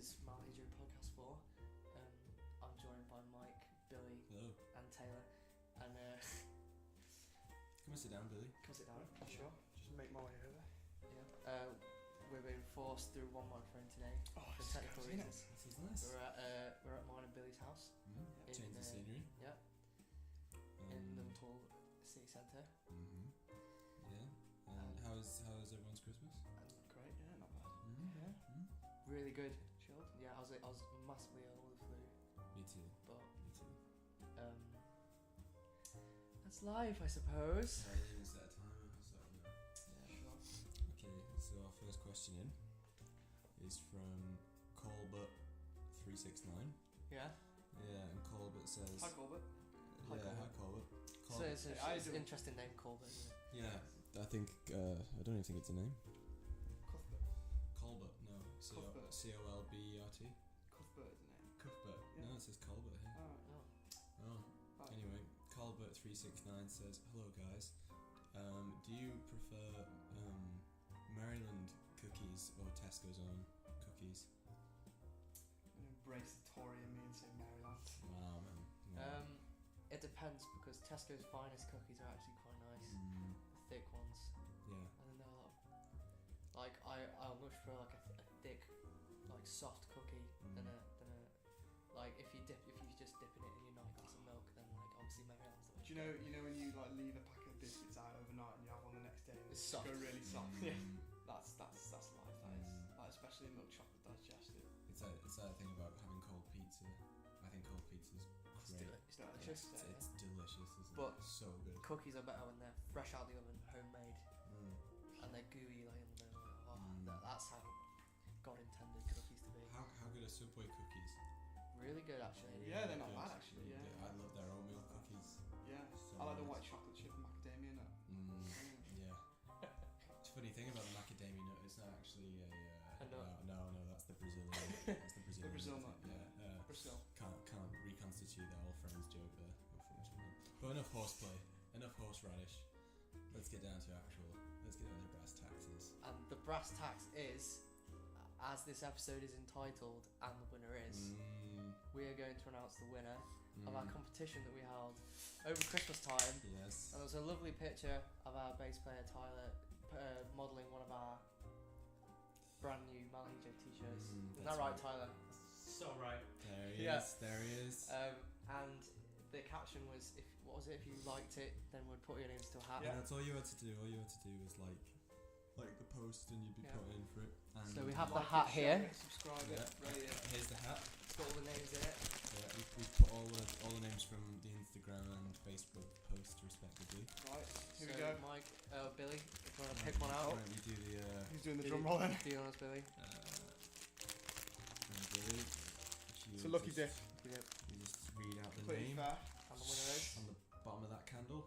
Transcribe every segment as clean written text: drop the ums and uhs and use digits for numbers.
is Hijo Podcast 4. I'm joined by Mike, Billy, Hello. and Taylor. And Come and sit down, Billy. come sit down. Sure. Just make my way over. Yeah. We're being forced through one microphone today Oh, for it's technical cozy, isn't it? reasons. This is nice. We're at mine and Billy's house in, Change the scenery. yeah, in Liverpool city centre. Yeah. And how's everyone's Christmas? Great, yeah, not bad. Yeah. Really good, chilled. Yeah, I was massively ill with the flu, Me too. but Me too. that's life, I suppose. I didn't even set a timer, so no. Yeah, sure. Okay, so our first question in is from Colbert369. Yeah. Yeah, and Colbert says. Hi, Colbert. Hi, Yeah, hi Colbert. So it's How you an doing? interesting name, Colbert, isn't it? Yeah, I think I don't even think it's a name. Cuthbert. Colbert, no. Cuthbert. Colbert. Cuthbert, isn't it? Cuthbert. Yeah. No, it says Colbert here. Alright. Oh. Oh. Right. Anyway, Colbert369 says, "Hello guys. Do you prefer Maryland cookies or Tesco's own cookies?" I'm gonna embrace the Tory in me and say Maryland. Wow, man. Wow. It depends because Tesco's finest cookies are actually quite nice, Mm, the thick ones, yeah. and then they're like I'll much prefer like a thick, like soft cookie than a like if you just dipping it in your nice glass of milk, then like obviously Maryland's the way. Do you know when you like leave a pack of biscuits out overnight and you have one the next day and It's they soft. go really soft? Yeah. That's life. That is. Like, especially milk chocolate digestive. It's that thing about having cold pizza. I think cold pizza's great. It's delicious. It's delicious, isn't But- it? So good. Cookies are better when they're fresh out the oven, homemade, Mm. and they're gooey like in the middle. Oh, Mm. that's how God intended cookies to be. How good are Subway cookies? Really good actually. Yeah, they're not Good. bad actually. Yeah. I love their oatmeal cookies. Yeah. So I like the nice. white chocolate chip and macadamia nut. Yeah. It's a funny thing about the macadamia nut. It's not actually A nut. No, that's the Brazilian. That's the Brazilian. Brazil isn't nut. it? Yeah. Brazil. Can't reconstitute that old friends joke there, unfortunately. But enough horseplay. Enough horseradish. Let's get down to brass taxes. And the brass tax is, as this episode is entitled, and the winner is, we are going to announce the winner of our competition that we held over Christmas time. Yes. And there was a lovely picture of our bass player Tyler modelling one of our brand new Malhijo t-shirts. Isn't that that's right, right. Tyler? So right. There he Yeah. is. There he is. And the caption was, if you liked it, then we'd put your names to a hat. And that's all you had to do. All you had to do was like the post, and you'd be Yeah. put in for it. And So we have the Like hat it, share here. it, subscribe Yeah. it, rate it. Here's the hat. It's got all the names in it. Yeah, we've put all the names from the Instagram and Facebook posts respectively. Right, here So we go. Mike, Billy, if you want to pick one out. Right, we do the Who's doing the Billy, drum roll then? Do you want us, Billy? and Billy. If you It's a lucky just- dip. Yep. You just read out the Completely name fair. And the winner is? on the bottom of that candle.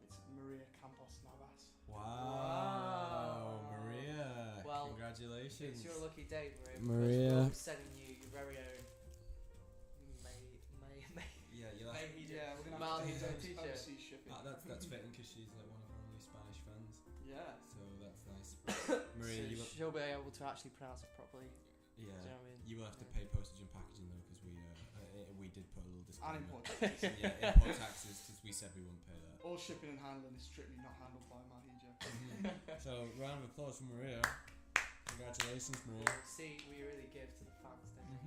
It's Maria Campos Navas. Wow, Maria! Well, Congratulations. It's your lucky day, Maria. Maria. Because we're sending you your very own May Yeah, you'll have May Yeah, we're gonna Mal have to Hijo do t-shirt. overseas shipping. that's fitting because she's like one of our only Spanish fans, Yeah. so that's nice. Maria, so you will, she'll be able to actually pronounce it properly. yeah, Do you know what I mean? you will have to Yeah. pay postage and packaging though, because we did put a little disclaimer. And import taxes. Yeah, import taxes, because we said we wouldn't pay that. All shipping and handling is strictly not handled by Malhijo. So, round of applause for Maria. Congratulations, Maria. See, we really give to the fans, don't we?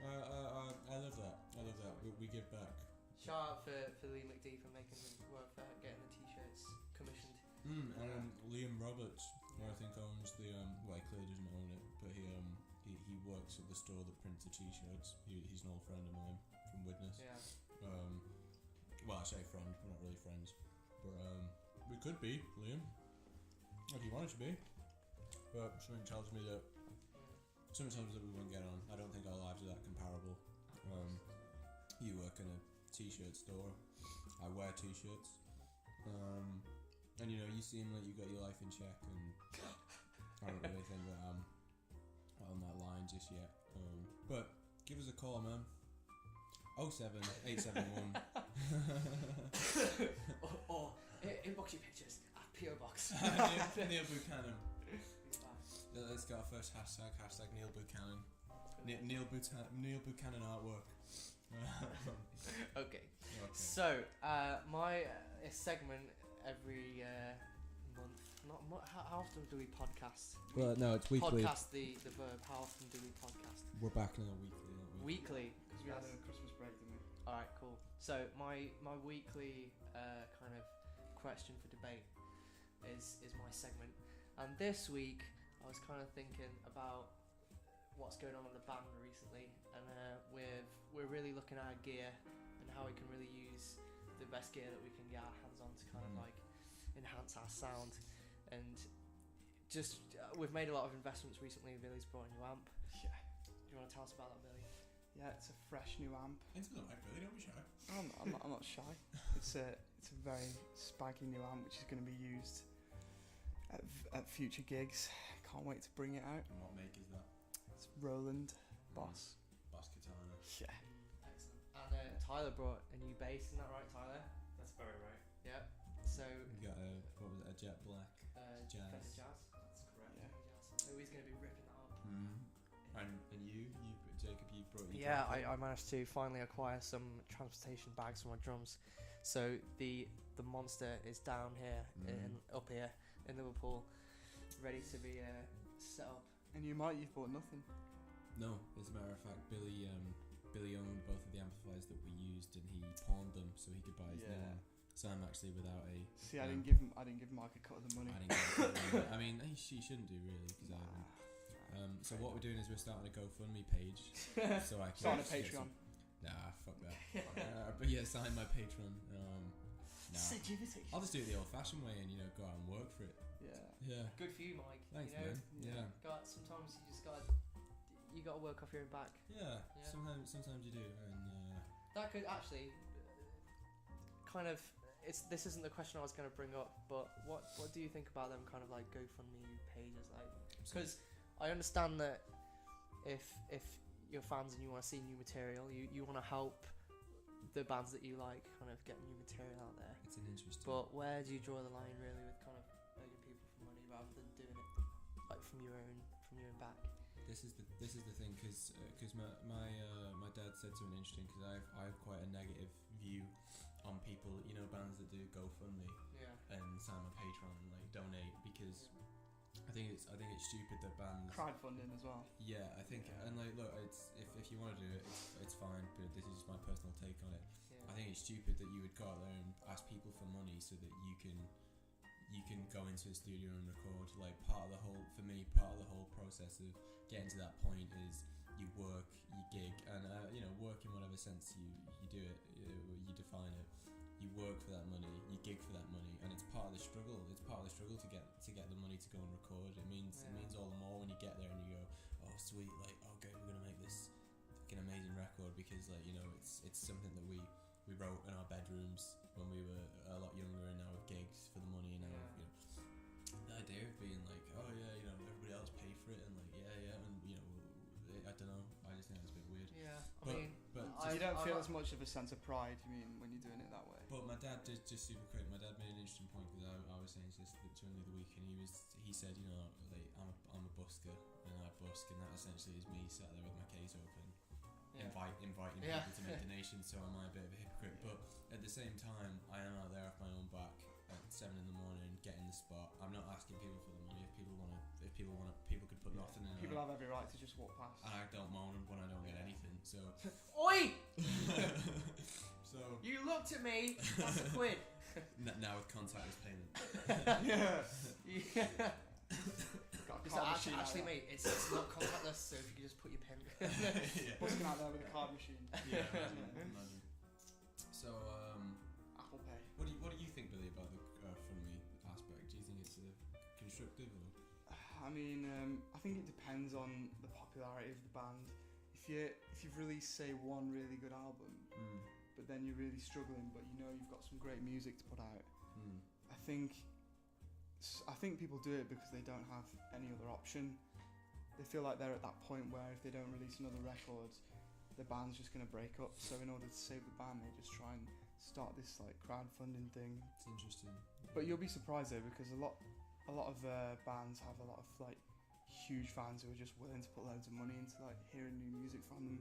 I love that. We give back. Shout out for Lee McD for making the work for getting the t-shirts commissioned. And Liam Roberts, who I think owns the well, he clearly doesn't own it, but he works at the store that prints the t-shirts. He's an old friend of mine from Widnes. Yeah. Well, I say friend, we're not really friends, but we could be, Liam, if you wanted to be. But something tells me that we won't get on. I don't think our lives are that comparable. You work in a t-shirt store. I wear t-shirts. And you seem like you got your life in check, and I don't really think that I'm on that line just yet. But give us a call, man. 07871. or inbox your pictures at PO Box. Neil Buchanan. Let's get our first hashtag Neil Buchanan. Neil Buchanan artwork. Okay. Okay. So, my segment every month. How often do we podcast? Well, no, it's weekly. Podcast the verb. How often do we podcast? We're back now weekly, aren't we? Weekly. Because we had a Christmas break, didn't we? All right, cool. So my weekly kind of question for debate is my segment, and this week I was kind of thinking about what's going on in the band recently, and we're really looking at our gear and how we can really use the best gear that we can get our hands on to kind of like enhance our sound, and just we've made a lot of investments recently. Billy's brought a new amp. Yeah. Do you want to tell us about that, Billy? Yeah, it's a fresh new amp. Into the mic, Billy, don't be shy. I'm not shy. It's a very spiky new amp which is going to be used at future gigs. Can't wait to bring it out. And what make is that? It's Roland Boss. Bass Katana. Yeah. Excellent. And Tyler brought a new bass, isn't that right, Tyler? That's very right. Yeah. So You got a jet black. Jazz. Fender Jazz. That's correct. Yeah. So he's going to be ripping that up. And you Jacob, you brought your Yeah, drum kit. I managed to finally acquire some transportation bags for my drums. So the monster is down here, up here in Liverpool, ready to be set up. And you've bought nothing. No, as a matter of fact, Billy owned both of the amplifiers that we used, and he pawned them so he could buy his new Yeah. one. So I'm actually without a. See, I didn't give Mike a cut of the money. I didn't get it. I mean, he shouldn't do really, because I haven't. So what we're doing is we're starting a GoFundMe page, so I can Starting a get Patreon. Nah, fuck that. But yeah, sign my Patreon. Nah. I'll just do it the old-fashioned way and go out and work for it. Yeah. Yeah. Good for you, Mike. Thanks, you know, man. Yeah. Sometimes you just got to work off your own back. Yeah. Yeah. Sometimes you do, and That could actually kind of. This isn't the question I was going to bring up, but what do you think about them kind of like GoFundMe pages, like? Because I understand that if you're fans and you want to see new material, you want to help the bands that you like kind of get new material out there. it's an interesting. But where do you draw the line really with kind of begging people for money rather than doing it like from your own back? This is the thing, because my dad said something interesting, because I have quite a negative view on people, bands that do GoFundMe Yeah. and sign my Patreon and like donate, because I think it's stupid that bands. Crowdfunding as well. Yeah, I think, and like, look, it's if you want to do it, it's fine, but this is just my personal take on it. Yeah. I think it's stupid that you would go out there and ask people for money so that you can go into a studio and record. Like, part of the whole process of getting to that point is you work, you gig, and work in whatever sense you do it, you define it. You work for that money, you gig for that money, and it's part of the struggle. It's part of the struggle to get the money to go and record. It means all the more when you get there and you go, oh sweet, like, okay, we're gonna make this fucking amazing record, because like, it's something that we wrote in our bedrooms when we were a lot younger, and now with gigs for the money, and now the idea of being like, oh yeah, everybody else pay for it, and like yeah, and I don't know, I just think that's a bit weird. Yeah. But You don't feel as much of a sense of pride, you mean, when you're doing it that way? But my dad did, just super quick. My dad made an interesting point, because I was saying this to him the other week, and he said, like, I'm a busker, and I busk, and that essentially is me sat there with my case open, inviting people to make donations. So am I a bit of a hypocrite? But at the same time, I am out there off my own back at 7 a.m, getting the spot. I'm not asking people for the money. If people want to, people could put nothing in. People have every right to just walk past. And I don't moan when I don't get anything. So. Oi! So. You looked at me. That's a quid. Now with contactless payment. Yeah. Actually, mate, it's not contactless. So if you could just put your pen. Busking out there with a card machine. Yeah, imagine. So, Apple Pay. What do you think, Billy, about the funny aspect? Do you think it's constructive or? I mean, I think it depends on the popularity of the band. If you've released, say, one really good album, but then you're really struggling, but you've got some great music to put out, I think people do it because they don't have any other option. They feel like they're at that point where if they don't release another record, the band's just going to break up. So in order to save the band, they just try and start this like crowdfunding thing. It's interesting. But you'll be surprised though, because a lot of bands have a lot of like huge fans who are just willing to put loads of money into like hearing new music from them.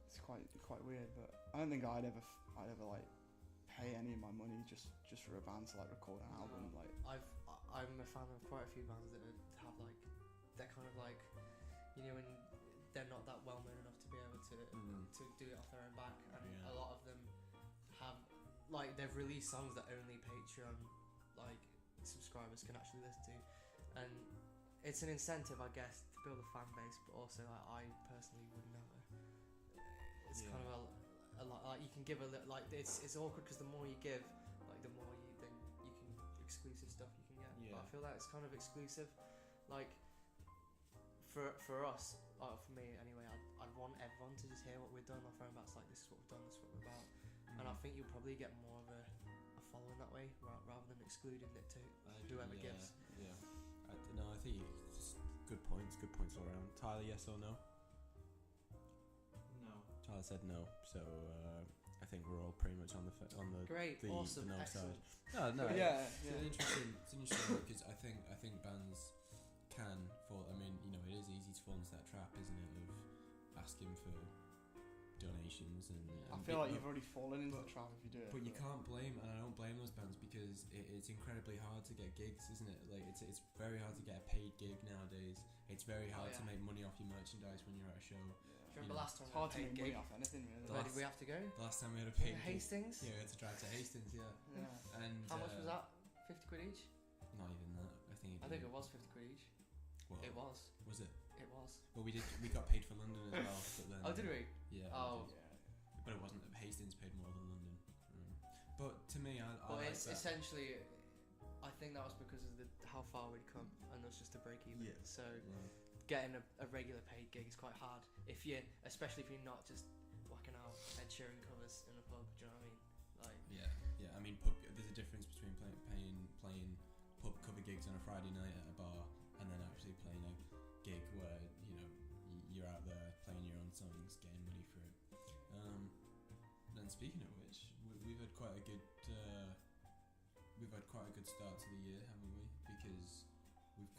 It's quite weird, but I don't think I'd ever like pay any of my money just for a band to like record an album. Like I'm a fan of quite a few bands that have like, they're kind of like, you know, when they're not that well known enough to be able to do it off their own back, and a lot of them have like, they've released songs that only Patreon like subscribers can actually listen to, and it's an incentive, I guess, to build a fan base, but also like, I personally would never. It's kind of a lot, like, you can give a little, like, it's awkward because the more you give, like, the more you can exclusive stuff you can get. But I feel like it's kind of exclusive, like, for us, for me anyway, I'd want everyone to just hear what we've done off our own backs, like, this is what we've done, this is what we're about, and I think you'll probably get more of a following that way, rather than excluding it to whoever gives. I think it's good points all around. Tyler, yes or no? No. Tyler said no, so I think we're all pretty much on the Great, the awesome, no excellent. side. No, yeah. It's interesting because I think bands can fall. I mean, you know, it is easy to fall into that trap, isn't it, of asking for donations and I feel like you've already fallen into the trap if you do it. But you can't blame, and I don't blame those bands, because it's incredibly hard to get gigs, isn't it? Like, it's very hard to get a paid gig nowadays. It's very hard to make money off your merchandise when you're at a show. Do you remember last time it's we hard had a to paid make gig? money off anything, really. Where did we have to go? The last time we had a paid gig. Hastings? Yeah, we had to drive to Hastings, Yeah. And How much was that? 50 quid each? Not even that. I think it was 50 quid each. Well, It was. Was it? It was. Well, we got paid for London as well, but then. Oh, did we? Yeah. Oh. we did. But it wasn't. Hastings paid more than London. But to me, I Well, like it's that. essentially, I think that was because of how far we'd come, and it was just a break even. Yeah. So getting a regular paid gig is quite hard, especially if you're not just whacking out Ed Sheeran covers in a pub. Do you know what I mean? Like. Yeah. I mean, there's a difference between playing pub cover gigs on a Friday night at a bar, and then actually playing a gig where you're out there playing your own songs, getting money for it. Then speaking of which, we've had quite a good start to the year, haven't we? Because we've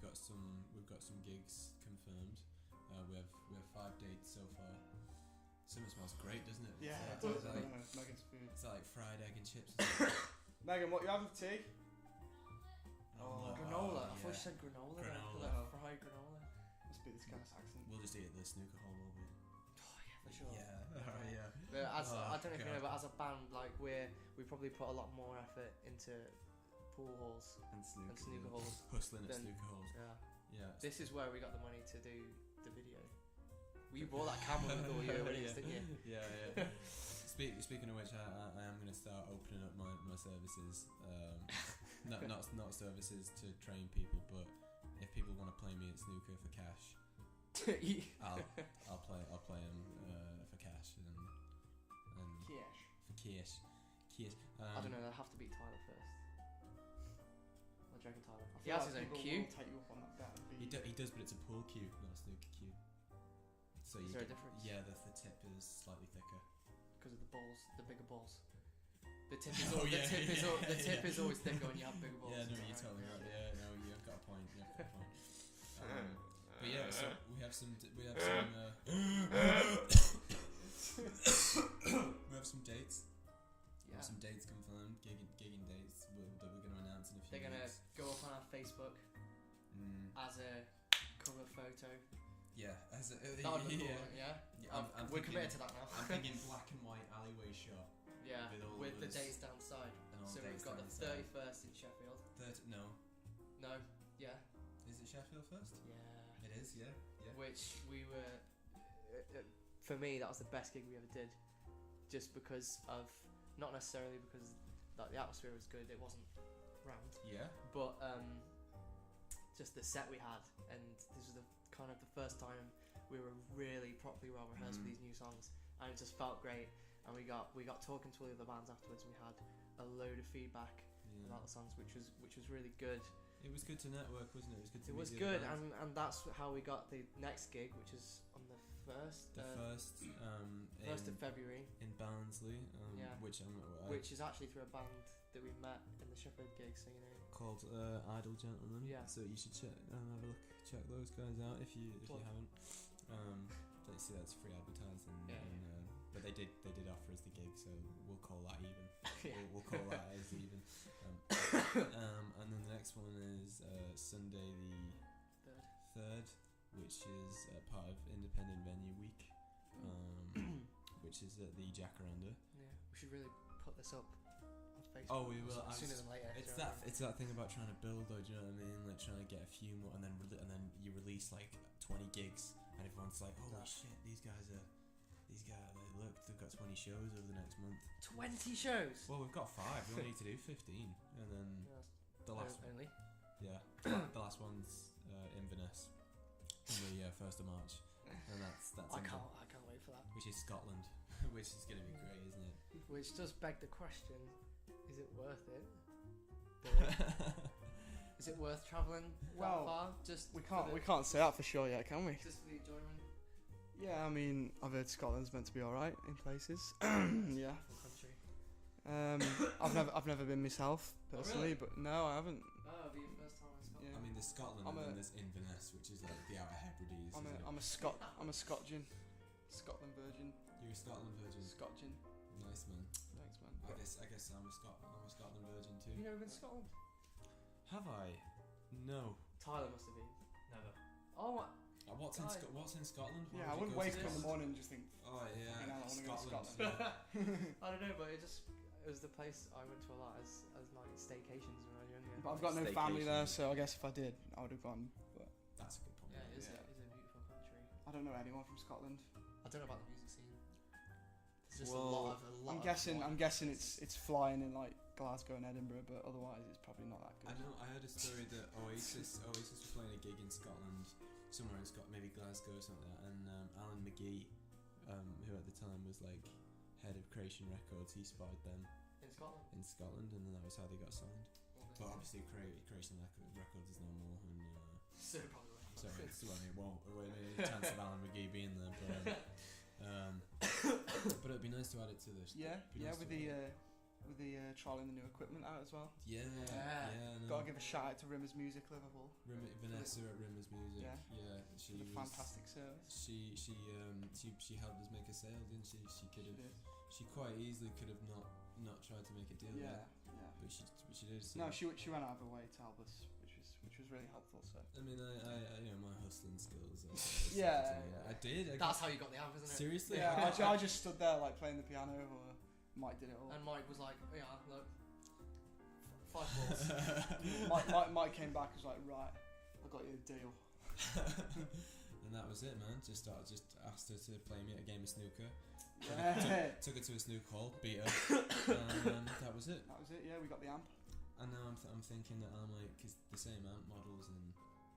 got some gigs confirmed. We have 5 dates so far. Summer smells great, doesn't it? Yeah, it it's does. like, Megan's food. it's like fried egg and chips. Megan, what you having for tea? Granola. I thought you Yeah. said granola. Granola. Like fried granola. Must be this guy's accent. We'll just eat at the snooker hole, won't we? Oh yeah, for sure. Yeah. But I don't know if you know, God. but as a band, like we probably put a lot more effort into pool halls And snooker holes. Hustling at Then- snooker holes. Yeah. This is where we got the money to do the video. You bought that camera with all your winnings, didn't you? Yeah. Speaking of which, I am going to start opening up my services. Not services to train people, but if people want to play me at snooker for cash, I'll play them for cash and Kiesh. for cash. I don't know. They'll have to beat Tyler first. What do you reckon, Tyler? I He feel has like his own people cue. will take you up on that bet and He beat does, but it's a pool cue, not a snooker cue. So Is there a difference? Yeah, the tip is slightly thicker. Because of the balls, the bigger balls. The tip is Oh, the yeah, tip is yeah, the tip yeah. is always thicker when you have bigger balls. Yeah, no, is that you're right? totally right. Yeah, no, you've got a point. But yeah, so we have some we have some dates. We Yeah. have some dates confirmed, gigging dates that we're going to announce in a few They're gonna weeks. go up on our Facebook as a cover photo. Yeah, That would be cool, yeah. I'm We're thinking- committed to that now. I'm thinking black and white alleyway shot. Yeah, with all with of the us dates downside. and all So the we've dates got the down the side. 31st in Sheffield. No, No, yeah, is it Sheffield first? yeah. It is, yeah. Which we were, for me, that was the best gig we ever did, just because of, not necessarily because like the atmosphere was good. It wasn't rammed, Yeah. but just the set we had, and this was the kind of the first time we were really properly well rehearsed with these new songs, and it just felt great. And we got talking to all the other bands afterwards, and we had a load of feedback about the songs, which was really good. It was good to network, wasn't it? It was good to It meet was the other good, bands. and that's how we got the next gig, which is on the 1st. The first, First of February. in Barnsley, Yeah. which Which is actually through a band that we met in the Sheffield gig, so you know. called Idle Gentlemen. Yeah. So you should check have a look, check those guys out if you Plug. haven't. Let's see, that's free advertising. Yeah. But they did offer us the gig, so we'll call that even. Yeah. We'll call that as even. And then the next one is Sunday the 3rd, which is part of Independent Venue Week, which is at the Jacaranda. Yeah, we should really put this up on Facebook. Oh, we will. Sooner than later. It's do you know that. It's that thing about trying to build, though. Do you know what I mean? Like trying to get a few more, and then you release like 20 gigs, and everyone's like, "Holy shit, these guys. Look, they've got 20 shows over the next month." 20 shows. Well, we've got 5. We only need to do 15, and then the last one. Only. Yeah, the last one's Inverness on the 1st of March, and that's I can't wait for that. which is Scotland, which is gonna be great, isn't it? Which does beg the question: is it worth it? Is it worth travelling that far? Just We can't say that for sure yet, can we? Just for the enjoyment. Yeah, I mean, I've heard Scotland's meant to be alright in places. Yeah. Country. I've never been myself personally, really? but no, I haven't. Oh, it'll be your first time in Scotland. Yeah. I mean, there's Scotland, and then there's Inverness, which is like the Outer Hebrides. I'm a Scotgian, Scotland virgin. You're a Scotland virgin. Scotgian. Nice, man. Thanks, man. I guess I'm a Scotland virgin too. Have you never been to Scotland? Have I? No. Tyler must have been. Never. Oh, What's in Scotland? Why Yeah, I would you wouldn't go wake to up in the this? morning and just think, Oh yeah, You know, I wanna go to Scotland. Scotland. I don't know, but it was the place I went to a lot as like staycations when I was younger. but I've got no family there, Staycation. so I guess if I did, I would have gone. But That's a good point. Yeah, it is, Yeah. It's a beautiful country. I don't know anyone from Scotland. I don't know about the music scene. There's just Well, a lot. I'm guessing it's flying in like Glasgow and Edinburgh, but otherwise it's probably not that I good. know. I heard a story that Oasis were playing a gig in Scotland, somewhere in Scotland, maybe Glasgow or something like that, and Alan McGee, who at the time was like head of Creation Records, he spied them in Scotland. in Scotland, and then that was how they got signed. But obviously, Creation Records is no more, and So probably won't. so it won't. Any chance of Alan McGee being there, but it'd be nice to add it to this. Yeah, Be nice with to the add trialing the new equipment out as well. Yeah. No. Gotta give a shout out to Rimmers Music Liverpool Vanessa at Rimmers Music. Yeah. She for the was fantastic service. She helped us make a sale, didn't she? She quite easily could have not tried to make a deal. Yeah, But she did. So. No, she went out of her way to help us, which was really helpful. So. I mean, I my hustling skills. Yeah. I did. That's how you got the amp, isn't it? Seriously. Yeah, I just stood there like playing the piano, or Mike did it all. And Mike was like, "Yeah, look, 5 balls." Mike came back and was like, right, I got you a deal. And that was it, man. Just asked her to play me at a game of snooker. Yeah. Took her to a snooker hall, beat her, and that was it. That was it. Yeah, we got the amp. And now I'm thinking that I might, because the same amp models in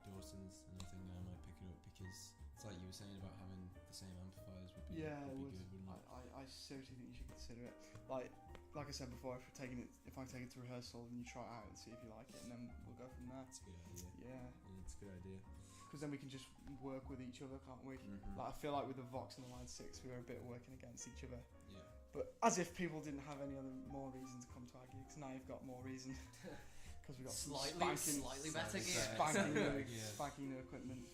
Dawson's, and I think I might pick it up because it's like you were saying about having the same amplifiers would be Yeah, it would would. be good, wouldn't it? I seriously think you should consider it. Like I said before, if I take it to rehearsal and you try it out and see if you like it, and then we'll go from there. It's a good idea. Yeah. It's a good idea. Because then we can just work with each other, can't we? Mhm. Like I feel like with the Vox and the Line 6, we were a bit working against each other. Yeah. But as if people didn't have any more reason to come to our gigs. Now you've got more reason. Because we got some slightly better gear. spanking new equipment.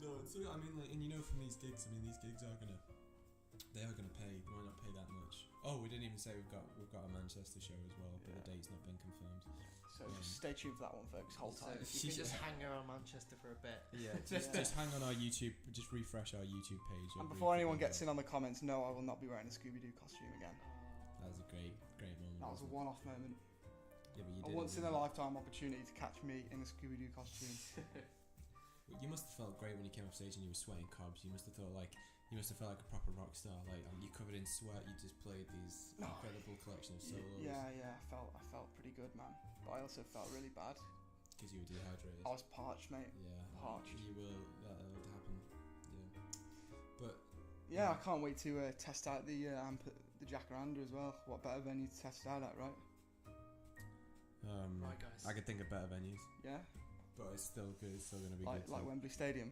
No, it's, I mean, like, and you know, from these gigs, they are gonna pay. They might not pay that much. Oh, we didn't even say we've got a Manchester show as well, but the date's not been confirmed. So stay tuned for that one, folks. Hold So tight. if you can just hang around Manchester for a bit. Yeah, just hang on our YouTube. Just refresh our YouTube page. And before anyone gets in on the comments, no, I will not be wearing a Scooby-Doo costume again. That was a great moment. That was a one-off moment. Yeah, but you A did. once-in-a-lifetime opportunity to catch me in a Scooby-Doo costume. You must have felt great when you came off stage and you were sweating cobs. You must have felt like a proper rock star. Like you covered in sweat. You just played these incredible collection of solos. Yeah, I felt pretty good, man. But I also felt really bad. Because you were dehydrated. I was parched, mate. Yeah. Parched. You will. That would happen. Yeah. But. Yeah, I can't wait to test out the amp at the Jacaranda as well. What better venue to test it out at, right? Right, guys. I could think of better venues. Yeah. But it's still good. It's still gonna be Like good. Wembley Stadium.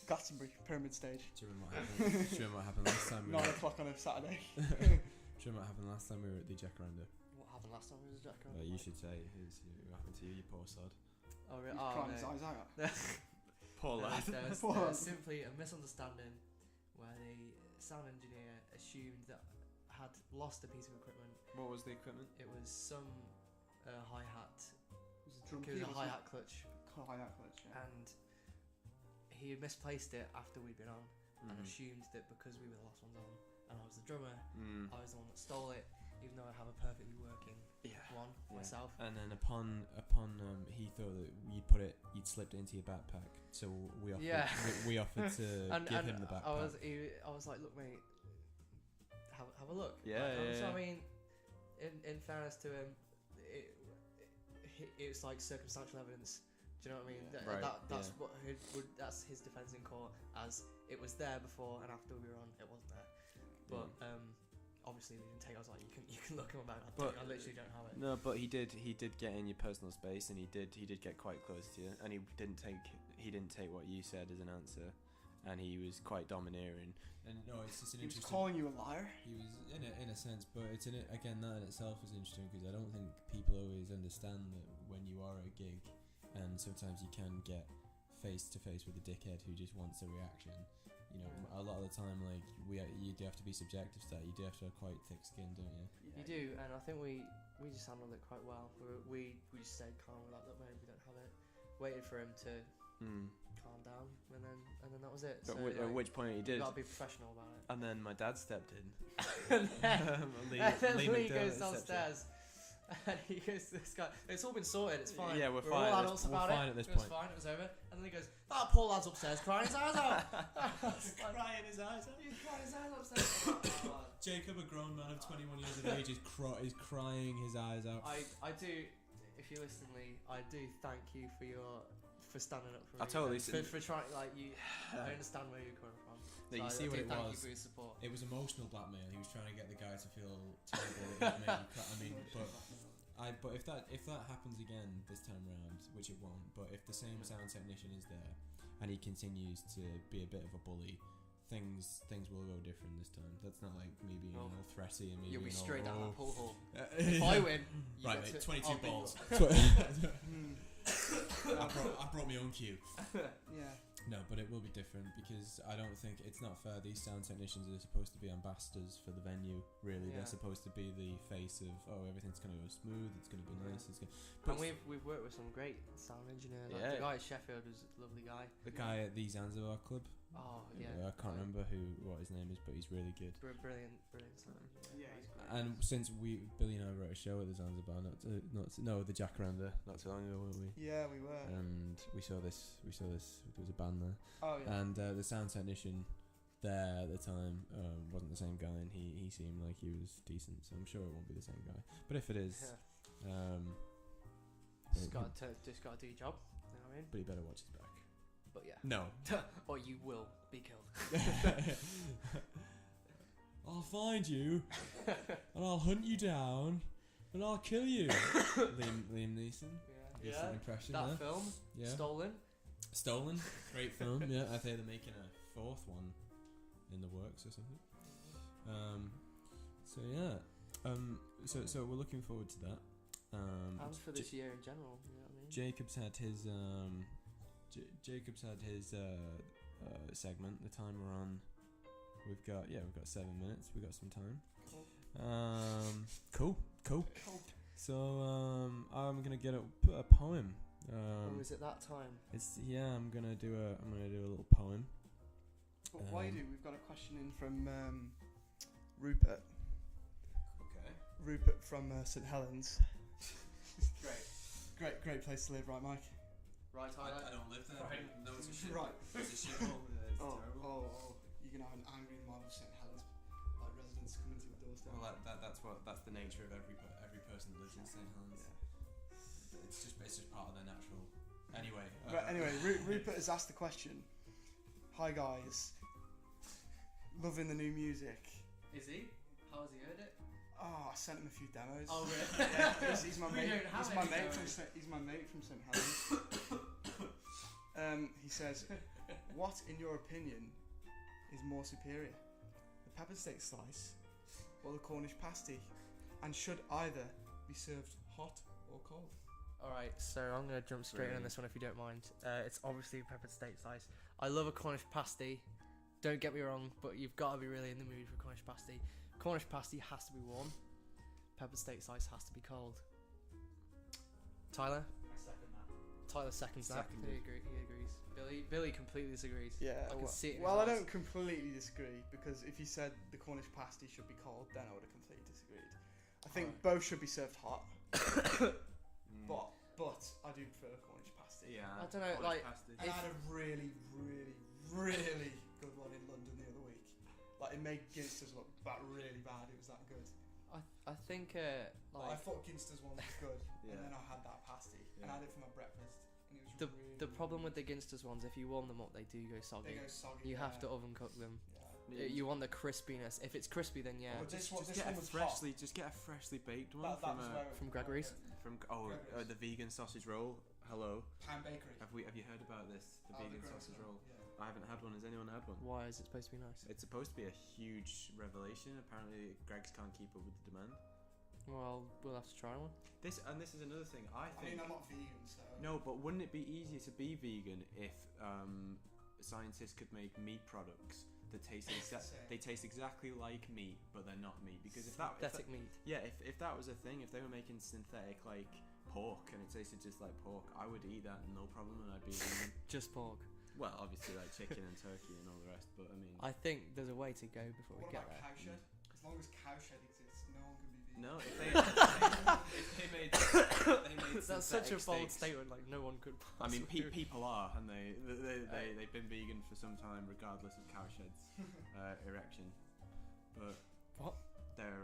Glastonbury, Pyramid Stage. Do you remember what happened last time? 9 o'clock on a Saturday. Do you remember what happened last time we were at the Jacaranda? What happened last time was a Jack? Well, you should say what happened to you, you poor sod. Oh, really? He's Oh, crying his no. eyes out. Poor lad. There Poor was lad. simply a misunderstanding where the sound engineer assumed that I had lost a piece of equipment. What was the equipment? It was some hi-hat. It was a drum It was kit, a wasn't hi-hat clutch. it? Hi-hat clutch, yeah. And he had misplaced it after we'd been on and Mm. assumed that because we were the last ones on and I was the drummer, Mm. I was the one that stole it, even though I have a perfectly working Yeah. one Yeah. myself. And then upon he thought that you'd slipped it into your backpack, so we offered Yeah. we offered to give him the backpack. I was like, look, mate, have a look. Yeah, Like, yeah, So yeah. I mean, in fairness to him, it's like circumstantial evidence. Do you know what I mean? Yeah. Right, That's yeah. what that's his defense in court, as it was there before and after we were on, it wasn't there. But obviously we didn't take. I was like, you can look at my bag. I literally don't have it. No, but he did get in your personal space, and he did get quite close to you, and he didn't take what you said as an answer, and he was quite domineering. And no, it's just an He was interesting. calling you a liar. He was in a sense, but it's again that in itself is interesting because I don't think people always understand that when you are at a gig, and sometimes you can get face to face with a dickhead who just wants a reaction. You know, a lot of the time, like you do have to be subjective to that. You do have to have quite thick skin, don't you? You do, and I think we just handled it quite well. We just stayed calm. We're like, look, mate, we don't have it. Waited for him to calm down, and then that was it. So, At which point he did, you gotta be professional about it. and then my dad stepped in. and then, Lee and then Lee McDermott goes stepped in. downstairs, and he goes to this guy. It's all been sorted. It's fine. Yeah, we're all fine. adults We're about fine it. at this It was point. fine. It was over. And then he goes, "That poor lad's upstairs crying his eyes out." Crying his eyes out. He's crying his eyes upstairs. Jacob, a grown man of 21 years of age, is crying his eyes out. I do. If you listen, Lee, I do thank you for standing up for me. I totally for trying. Like you, I understand where you're coming from. Yeah, you So see I what do it thank was. you for your support. It was emotional blackmail. He was trying to get the guy to feel terrible. But if that happens again this time round, which it won't, but if the same sound technician is there and he continues to be a bit of a bully, things will go different this time. That's not like me being all threaty and me You'll be being straight down all, that pool hole. oh. If I win, you Right, get mate, to- 22 I'll beat balls. you. I brought my own cue. Yeah. No, but it will be different because I don't think it's not fair. These sound technicians are supposed to be ambassadors for the venue. Really, Yeah. they're supposed to be the face of everything's gonna go smooth. It's gonna be nice. It's gonna. And we've worked with some great sound engineers. Like Yeah. the guy at Sheffield was a lovely guy. The guy at the Zanzibar club. Oh yeah. I can't remember what his name is, but he's really good. Brilliant sound engineer. Yeah, he's great. And since Billy and I wrote a show at the Zanzibar, the Jacaranda, not too long ago, weren't we? Yeah, we were. And we saw this. There was a band there, Oh yeah. and the sound technician there at the time wasn't the same guy, and he seemed like he was decent. So I'm sure it won't be the same guy. But if it is, Yeah. Just got to do your job. You know what I mean? but he better watch his back. But yeah. No. Or you will be killed. I'll find you, and I'll hunt you down, and I'll kill you. Liam Neeson. Yeah. Decent impression That there. film. Yeah. Stolen. Great film. Yeah, I think they're making a fourth one in the works or something. So yeah. So we're looking forward to that. And for this year in general. You know what I mean? Jacob's had his segment. The time we're on, we've got 7 minutes. We've got some time. Cool. So I'm gonna get a poem. Oh, is it that time? I'm gonna do a little poem. But while you do, we've got a question in from Rupert. Okay. Rupert from St Helens. Great place to live, right, Mike? Right, Tyler. I don't live there. Right. No, it's a shit. Right. It's a shithole. It's Oh, terrible. you're gonna have an angry mob of St Helens residents coming to the doorstep. Well, that's the nature of every person that lives in St Helens. Yeah. It's just part of their natural. Anyway. But anyway, Rupert has asked the question. Hi guys, loving the new music. Is he? How has he heard it? Oh, I sent him a few demos. Oh really? Yeah, he's my We mate. don't have He's my any mate demos. he's my mate from St Helens. he says, what, in your opinion, is more superior? The peppered steak slice or the Cornish pasty? And should either be served hot or cold? Alright, so I'm going to jump straight in on this one if you don't mind. It's obviously peppered steak slice. I love a Cornish pasty. Don't get me wrong, but you've got to be really in the mood for Cornish pasty. Cornish pasty has to be warm. Peppered steak slice has to be cold. Tyler? I second that. Tyler seconds that. Seconded. He agrees. Billy completely disagrees. Yeah, I can see it in well, I his eyes. don't completely disagree, because if you said the Cornish pasty should be cold, then I would have completely disagreed. I think Alright. both should be served hot, but I do prefer Cornish pasty. Yeah. I don't know, like, pasty. And I had a really, really, really good one in London the other week. Like, it made Ginster's look really bad. It was that good. I think Like, I thought Ginster's one was good, Yeah. and then I had that pasty, and I Yeah. had it for my breakfast, and it was the really, the problem with the Ginsters ones, if you warm them up, they do go soggy. they go soggy. You have yeah. to oven cook them. Yeah. You want the crispiness. If it's crispy, then yeah. Well, this one Just get a was freshly, just get a freshly baked one hot. That from was where from Gregory's? Gregory's. the vegan sausage roll. Hello. Pan Bakery. Have you heard about this? The Oh, vegan gross sausage one, roll. Yeah. I haven't had one. Has anyone had one? Why is it supposed to be nice? It's supposed to be a huge revelation. Apparently, Greggs can't keep up with the demand. Well, we'll have to try one. This is another thing. I I think mean, I'm not vegan, so. no, but wouldn't it be easier to be vegan if scientists could make meat products that taste they taste exactly like meat, but they're not meat? Because if that Meat. yeah, if that was a thing, if they were making synthetic like pork and it tasted just like pork, I would eat that no problem, and I'd be vegan. Just pork. Well, obviously like chicken and turkey and all the rest, but I mean, I think there's a way to go before What we get about there. cowshed? As long as cowshed exists, no one can be vegan. no, if they made That's such a synthetic bold steaks- statement. Like no one could. I mean, possibly- people are, and they've been vegan for some time, regardless of cowshed's erection. But What?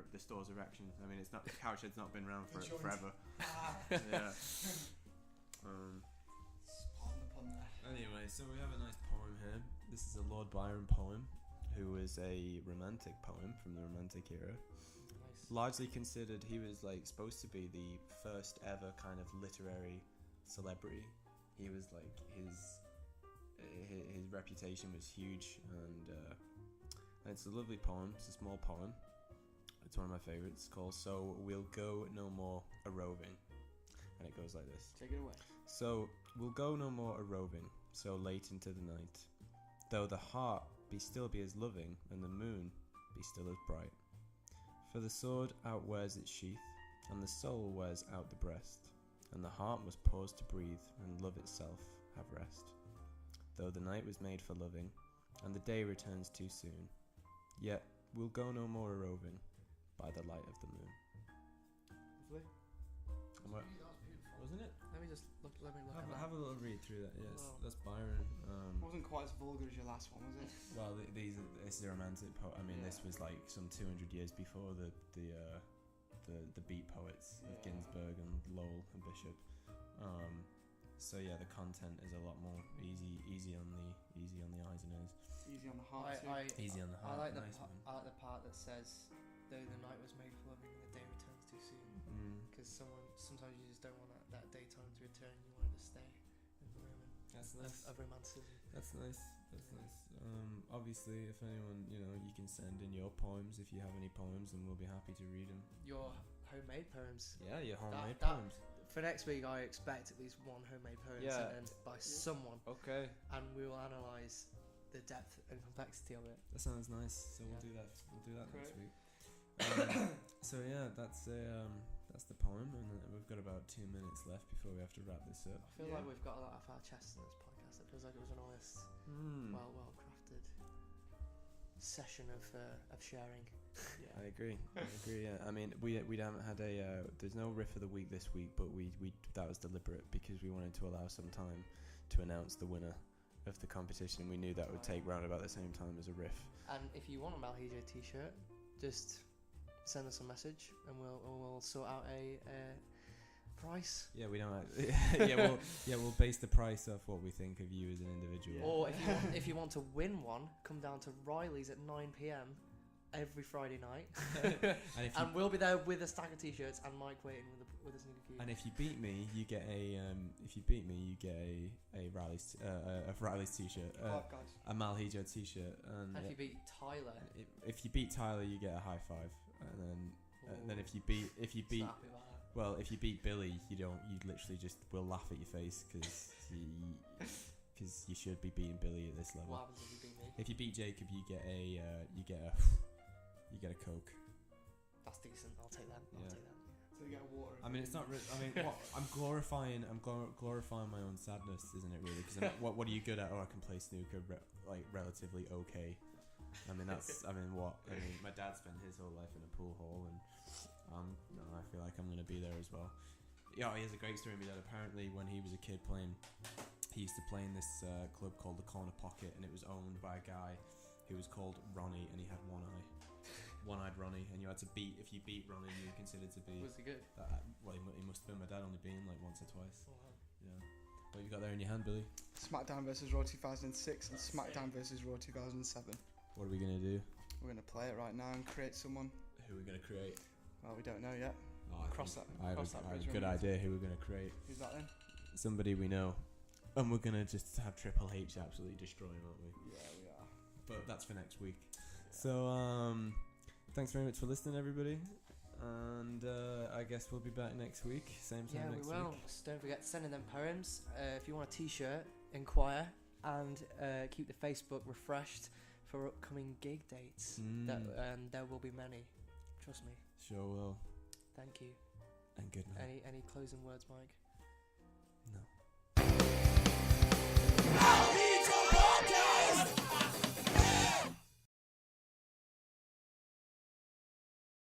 the store's erection. I mean, it's not cowshed's not been around The joint. forever. Ah, Yeah. pardon the pun there. Anyway, so we have a nice poem here. This is a Lord Byron poem, who was a romantic poem from the Romantic era. Nice. Largely considered, he was like supposed to be the first ever kind of literary celebrity. He was like his reputation was huge, and it's a lovely poem. It's a small poem. It's one of my favourites. It's called "So We'll Go No More a Roving," and it goes like this. Take it away. So we'll go no more a roving, so late into the night, though the heart still be as loving, and the moon be still as bright. For the sword outwears its sheath, and the soul wears out the breast, and the heart must pause to breathe, and love itself have rest. Though the night was made for loving, and the day returns too soon, yet we'll go no more a roving, by the light of the moon. Lovely. And what- wasn't it? Let me look at that. Have a little read through that. Yes, Wow. that's Byron. It wasn't quite as vulgar as your last one, was it? Well, this is a romantic poem. I mean, Yeah. this was like some 200 years before the beat poets of Yeah. Ginsberg and Lowell and Bishop. So yeah, the content is a lot more easy on the eyes and ears. Easy on the heart. too. Easy on the I heart. like the nice one. I like the part that says, "Though the night was made for loving, the day returns too soon." Because sometimes you just don't want that daytime to return. You want it to stay in the moment That's of romanticism. That's nice. That's nice. Obviously, if anyone, you can send in your poems if you have any poems, and we'll be happy to read them. Your homemade poems. Yeah, your homemade that- poems. For next week, I expect at least one homemade poem Yeah. sent in by someone, Okay. and we will analyse the depth and complexity of it. That sounds nice. So we'll Yeah. do that. We'll do that next Great. week. So yeah, that's the poem, and we've got about 2 minutes left before we have to wrap this up. I feel Yeah. like we've got a lot off our chests in this podcast. It feels like it was an honest, well crafted session of sharing. I agree. Yeah. I mean, we haven't had a. There's no riff of the week this week, but we that was deliberate because we wanted to allow some time to announce the winner of the competition. We knew that would take round about the same time as a riff. And if you want a Malhijo t-shirt, just send us a message, and we'll sort out a price. Yeah, we don't. We'll base the price off what we think of you as an individual. Yeah. Or if you want to win one, come down to Riley's at 9 p.m. every Friday night, And if you and we'll be there with a stack of t-shirts and Mike waiting with with a snooker cube. And if you beat me, you get a Riley's t-shirt, Five guys. a Mal Hijo t-shirt, and if you beat Tyler, if you beat Tyler, you get a high five, and then if you beat so happy about that. well, if you beat Billy, you literally just will laugh at your face because you should be beating Billy at this level. What happens if you beat me? If you beat Jacob, you get a Coke. That's decent. I'll take that. I'll Yeah. take that. So you get a water. I mean, it's not. I'm glorifying my own sadness, isn't it? Really? Because what are you good at? Oh, I can play snooker, relatively okay. I mean, that's. I mean, my dad spent his whole life in a pool hall, and I feel like I'm gonna be there as well. Yeah, he has a great story. My dad, apparently, when he was a kid he used to play in this club called the Corner Pocket, and it was owned by a guy who was called Ronnie, and he had one-eyed Ronnie, and you had to beat. If you beat Ronnie, you were considered to be. Was he good? Well, he must have been. My dad only been like once or twice. Oh, wow. Yeah. What have you got there in your hand, Billy? SmackDown vs Raw 2006 and SmackDown vs Raw 2007. What are we gonna do? We're gonna play it right now and create someone. Who are we gonna create? Well, we don't know yet. Oh, I have a good idea who we're gonna create. Who's that then? Somebody we know, and we're gonna just have Triple H absolutely destroy him, aren't we? Yeah, we are. But that's for next week. Yeah. So thanks very much for listening, everybody, and I guess we'll be back next week, same time next we will. week. So don't forget to send in them poems. If you want a t-shirt, inquire, and keep the Facebook refreshed for upcoming gig dates. There will be many. Trust me. Sure will. Thank you. And good night. Any closing words, Mike?